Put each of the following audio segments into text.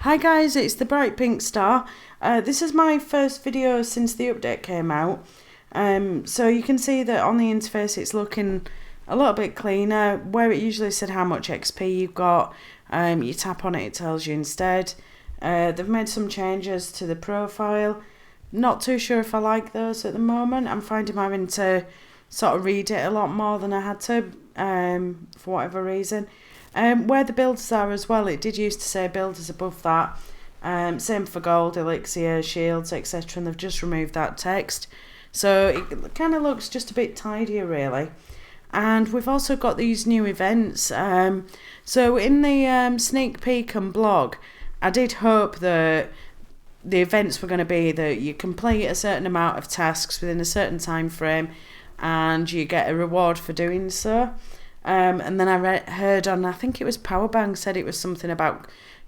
Hi guys, it's the Brightpinkstar. This is my first video since the update came out. So you can see that on the interface it's looking a little bit cleaner. Where it usually said how much XP you've got, you tap on it, it tells you instead. They've made some changes to the profile. Not too sure if I like those at the moment. I'm finding I'm having to sort of read it a lot more than I had to, for whatever reason. Where the builders are as well, it did used to say builders above that. Same for gold, elixir, shields, etc. And they've just removed that text. So it kind of looks just a bit tidier really. And we've also got these new events. So in the sneak peek and blog, I did hope that the events were going to be that you complete a certain amount of tasks within a certain time frame and you get a reward for doing so. And then I heard on, I think it was Powerbang, said it was something about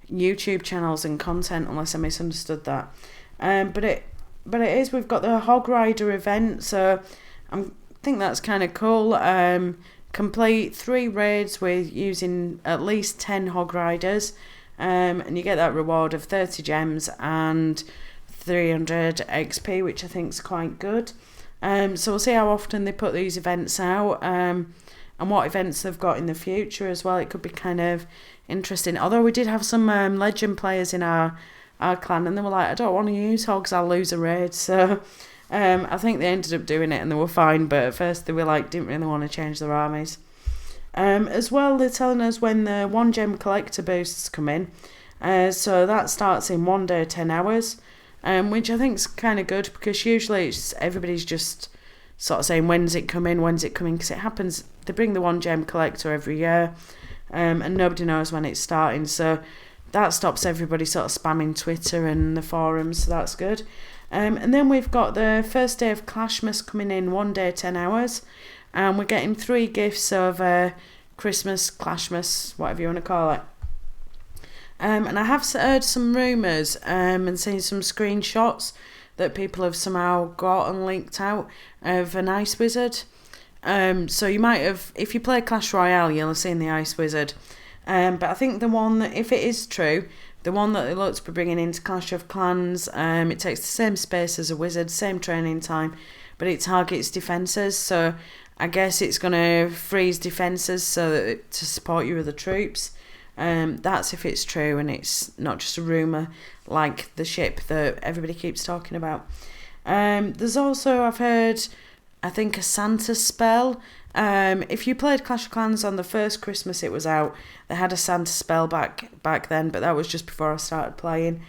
YouTube channels and content, unless I misunderstood that. But it is, we've got the Hog Rider event, so I think that's kind of cool. Complete 3 raids with using at least 10 Hog Riders, and you get that reward of 30 gems and 300 XP, which I think is quite good. So we'll see how often they put these events out. And what events they've got in the future as well. It could be kind of interesting. Although we did have some legend players in our clan, and they were like, I don't want to use hogs, I'll lose a raid. So I think they ended up doing it and they were fine, but at first they were like, didn't really want to change their armies. As well, they're telling us when the 1 gem collector boosts come in. So that starts in 1 day, 10 hours, which I think is kind of good, because usually everybody's just sort of saying, when's it coming, because it happens, they bring the 1 gem collector every year, and nobody knows when it's starting, so that stops everybody sort of spamming Twitter and the forums, so that's good. And then we've got the first day of Clashmas coming in 1 day, 10 hours, and we're getting 3 gifts of Christmas, Clashmas, whatever you want to call it. And I have heard some rumours and seen some screenshots that people have somehow got and leaked out of an ice wizard. So you might have, if you play Clash Royale, you'll have seen the ice wizard. But I think the one that, if it is true, the one that they look to be bringing into Clash of Clans, it takes the same space as a wizard, same training time, but it targets defences. So I guess it's going to freeze defences so that to support your other troops. That's if it's true and it's not just a rumour like the ship that everybody keeps talking about. There's also, I've heard, I think, a Santa spell. If you played Clash of Clans on the first Christmas it was out, they had a Santa spell back then, but that was just before I started playing.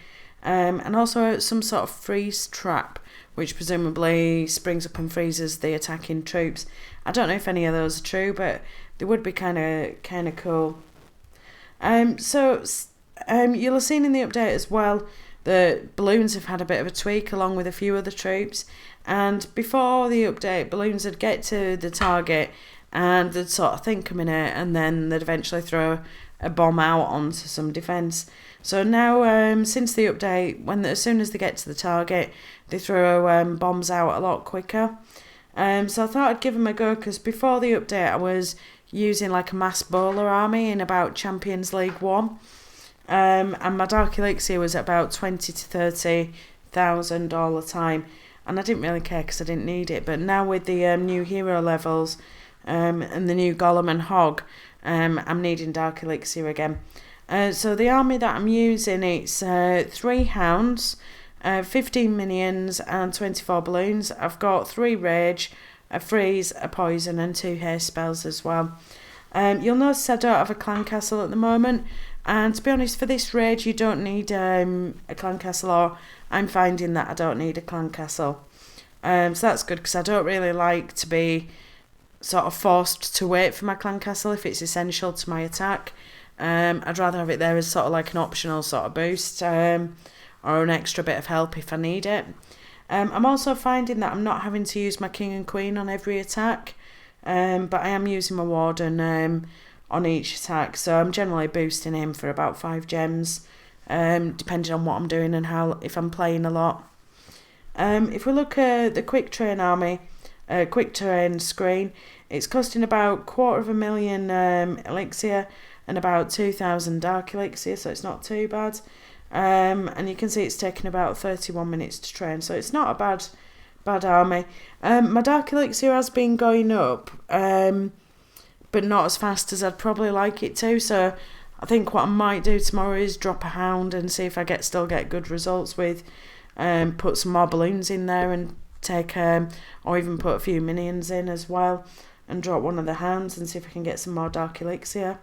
And also some sort of freeze trap, which presumably springs up and freezes the attacking troops. I don't know if any of those are true, but they would be kind of cool. You'll have seen in the update as well that balloons have had a bit of a tweak along with a few other troops, and before the update balloons would get to the target and they'd sort of think a minute and then they'd eventually throw a bomb out onto some defence. So now since the update, as soon as they get to the target they throw bombs out a lot quicker. So I thought I'd give them a go, because before the update I was using like a mass bowler army in about Champions League 1, and my Dark Elixir was at about 20 to 30,000 all the time, and I didn't really care because I didn't need it. But now with the new hero levels and the new Golem and Hog, I'm needing Dark Elixir again. So the army that I'm using, it's 3 hounds, 15 minions and 24 balloons. I've got 3 rage, a freeze, a poison and 2 haste spells as well. You'll notice I don't have a clan castle at the moment, and to be honest, for this rage you don't need a clan castle, or I'm finding that I don't need a clan castle. So that's good, because I don't really like to be sort of forced to wait for my clan castle if it's essential to my attack. I'd rather have it there as sort of like an optional sort of boost, or an extra bit of help if I need it. I'm also finding that I'm not having to use my king and queen on every attack, but I am using my warden on each attack, so I'm generally boosting him for about 5 gems, depending on what I'm doing and if I'm playing a lot. If we look at the quick train army, quick train screen, it's costing about 250,000 elixir and about 2,000 dark elixir, so it's not too bad. And you can see it's taken about 31 minutes to train, so it's not a bad army. My Dark Elixir has been going up, but not as fast as I'd probably like it to, so I think what I might do tomorrow is drop a hound and see if I still get good results with, put some more balloons in there and take, or even put a few minions in as well, and drop one of the hounds and see if I can get some more Dark Elixir.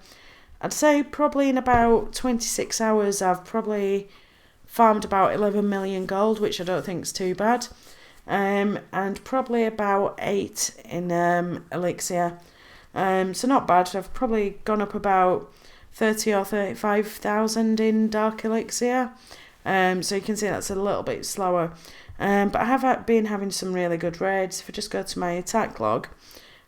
I'd say probably in about 26 hours I've probably farmed about 11 million gold, which I don't think is too bad, and probably about 8 in Elixir, so not bad. I've probably gone up about 30 or 35,000 in Dark Elixir, so you can see that's a little bit slower, but I have been having some really good raids. If I just go to my attack log,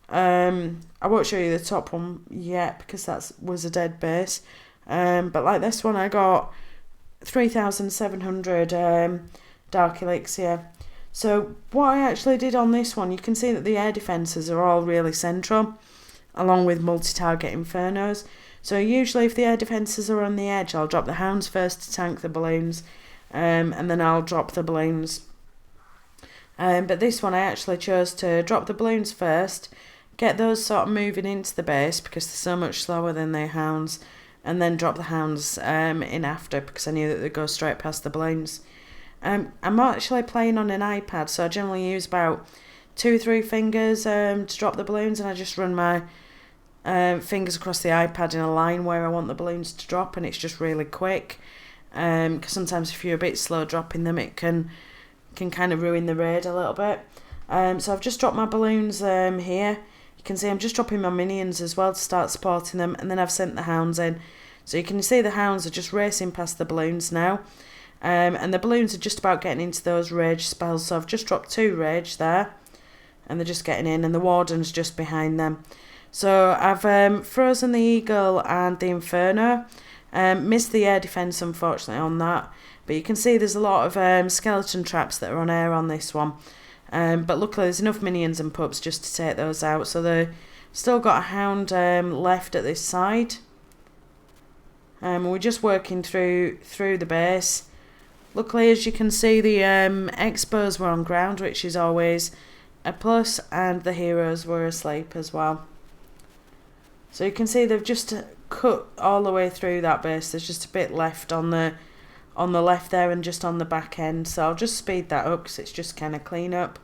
I won't show you the top one yet because that was a dead base, but like this one I got 3,700 Dark Elixir. So what I actually did on this one, you can see that the air defences are all really central, along with multi-target infernos. So usually if the air defences are on the edge, I'll drop the hounds first to tank the balloons, and then I'll drop the balloons. But this one I actually chose to drop the balloons first, get those sort of moving into the base because they're so much slower than the hounds, and then drop the hounds in after because I knew that they'd go straight past the balloons. I'm actually playing on an iPad, so I generally use about 2-3 fingers to drop the balloons, and I just run my fingers across the iPad in a line where I want the balloons to drop, and it's just really quick, because sometimes if you're a bit slow dropping them it can kind of ruin the raid a little bit. So I've just dropped my balloons here. You can see I'm just dropping my minions as well to start supporting them, and then I've sent the hounds in. So you can see the hounds are just racing past the balloons now, and the balloons are just about getting into those rage spells. So I've just dropped 2 rage there, and they're just getting in, and the warden's just behind them. So I've frozen the eagle and the inferno, missed the air defense unfortunately on that, but you can see there's a lot of skeleton traps that are on air on this one. But luckily there's enough minions and pups just to take those out, so they've still got a hound left at this side. We're just working through the base. Luckily, as you can see, the expos were on ground, which is always a plus, and the heroes were asleep as well. So you can see they've just cut all the way through that base. There's just a bit left on the left there and just on the back end, so I'll just speed that up because it's just kind of clean up.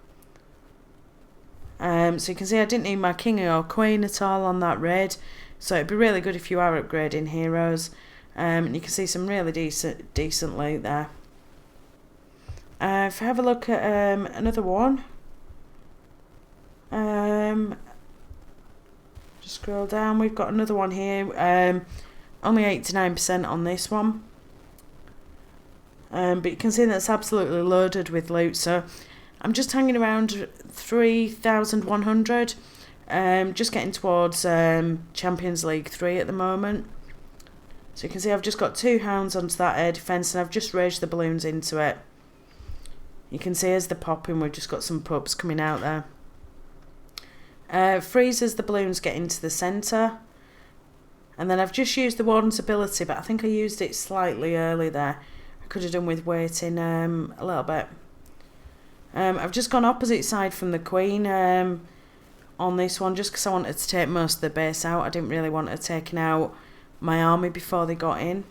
So you can see I didn't need my king or queen at all on that raid, so it'd be really good if you are upgrading heroes. And you can see some really decent loot there. If I have a look at another one, just scroll down, we've got another one here, only 89% on this one. But you can see that's absolutely loaded with loot, so I'm just hanging around 3,100, just getting towards Champions League 3 at the moment. So you can see I've just got 2 hounds onto that air defence, and I've just raged the balloons into it. You can see as they're popping, we've just got some pups coming out there. Freezes the balloons get into the centre, and then I've just used the warden's ability, but I think I used it slightly early there. Could have done with waiting a little bit. I've just gone opposite side from the queen on this one, just because I wanted to take most of the base out. I didn't really want her taking out my army before they got in,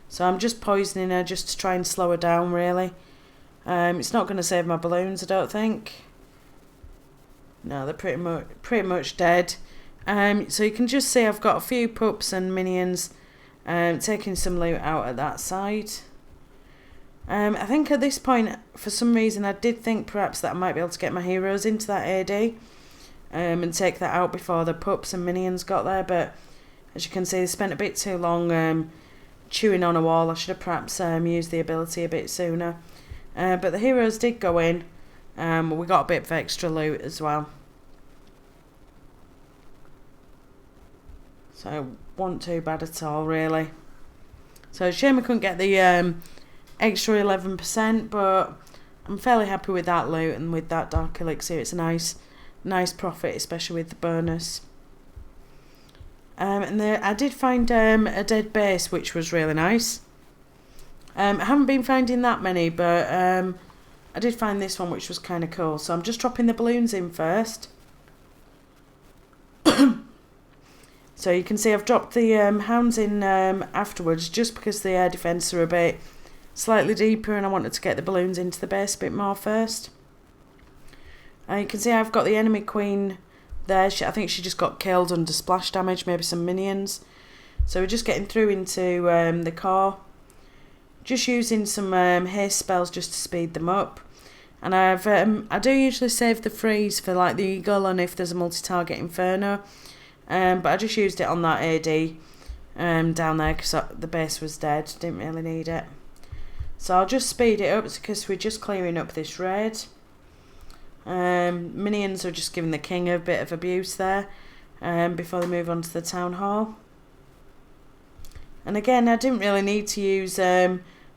so I'm just poisoning her just to try and slow her down really. It's not going to save my balloons, I don't think. No, they're pretty much dead. So you can just see I've got a few pups and minions taking some loot out at that side. I think at this point, for some reason, I did think perhaps that I might be able to get my heroes into that AD and take that out before the pups and minions got there, but as you can see, they spent a bit too long chewing on a wall. I should have perhaps used the ability a bit sooner. But the heroes did go in. We got a bit of extra loot as well. So, wasn't too bad at all, really. So, shame I couldn't get the extra 11%, but I'm fairly happy with that loot and with that Dark Elixir. It's a nice profit, especially with the bonus. And I did find a dead base, which was really nice. I haven't been finding that many, but I did find this one, which was kind of cool. So I'm just dropping the balloons in first. So you can see I've dropped the hounds in afterwards, just because the air defence are a bit slightly deeper and I wanted to get the balloons into the base a bit more first. You can see I've got the enemy queen there. I think she just got killed under splash damage, maybe some minions. So we're just getting through into the core. Just using some haste spells just to speed them up. And I do usually save the freeze for like the eagle and if there's a multi-target inferno. But I just used it on that AD down there because the base was dead. Didn't really need it. So I'll just speed it up because we're just clearing up this raid. Minions are just giving the king a bit of abuse there before they move on to the town hall. And again, I didn't really need to use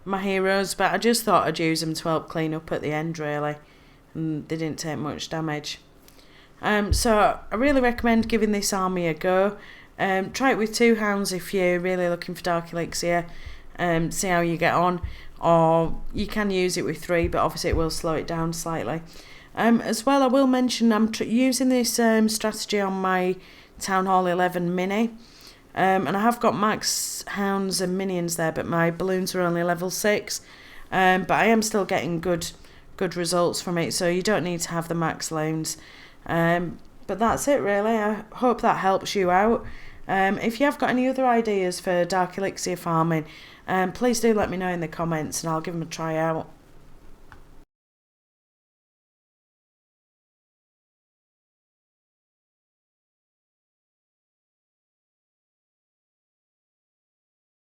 my heroes, but I just thought I'd use them to help clean up at the end really. And they didn't take much damage. So I really recommend giving this army a go. Try it with 2 hounds if you're really looking for Dark Elixir. See how you get on. Or you can use it with 3, but obviously it will slow it down slightly. As well, I will mention I'm using this strategy on my Town Hall 11 mini. And I have got max hounds and minions there, but my balloons are only level 6. But I am still getting good results from it, so you don't need to have the max loans. But that's it really. I hope that helps you out. If you have got any other ideas for Dark Elixir farming, please do let me know in the comments and I'll give them a try out.